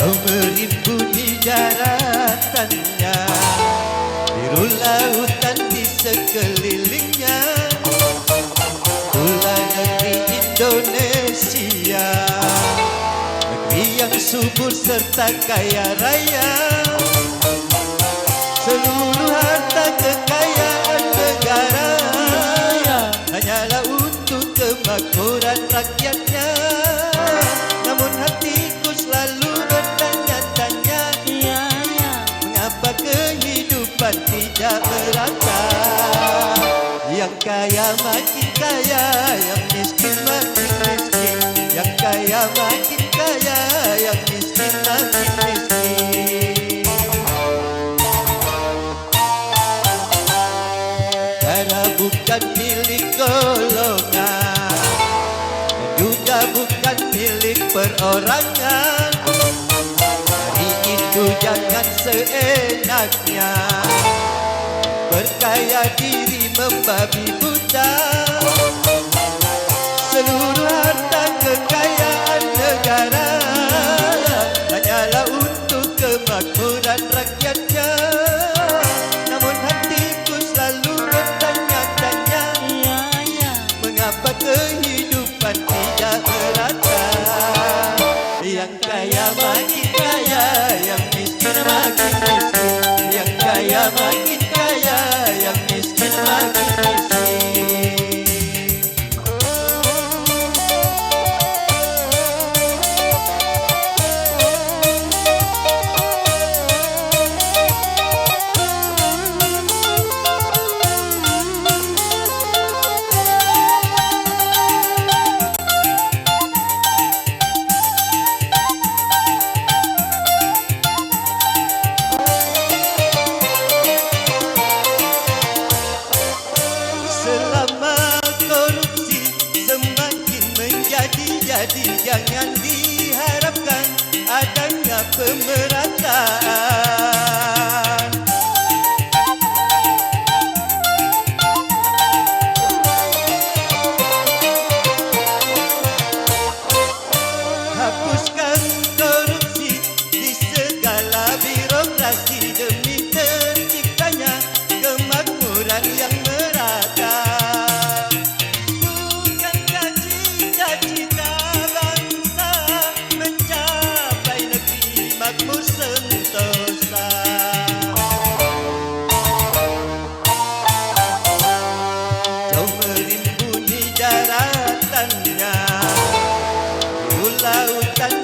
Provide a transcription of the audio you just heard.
Jauh merimbuni daratannya, biru lautan di sekelilingnya, itulah negeri Indonesia, negeri yang subur serta kaya raya. Seluruh harta kekayaan negara hanyalah untuk kemakmuran rakyatnya. Namun hatiku selalu bertanya-tanya, mengapa kehidupan tidak merata? Yang kaya makin kaya, yang miskin makin miskin. Yang kaya makin kaya, yang miskin makin miskin. Negara bukan milik golongan, dan juga bukan milik perorangan. Hari itu jangan seenaknya berkaya diri membabi buta. Seluruh harta kekayaan negara hanyalah untuk kemakmuran rakyatnya. Namun hatiku selalu bertanya-tanya, mengapa kehidupan tidak merata? Yang kaya makin kaya, yang miskin makin miskin. Yang kaya makin kaya, yang miskin makin miskin. Jadi jangan diharapkan adanya pemerataan. Hapuskan korupsi di segala birokrasi demi terciptanya kemakmuran yang merata. Bukankah cita-cita makmur sentosa? Jauh merimbuni daratannya, biru lautan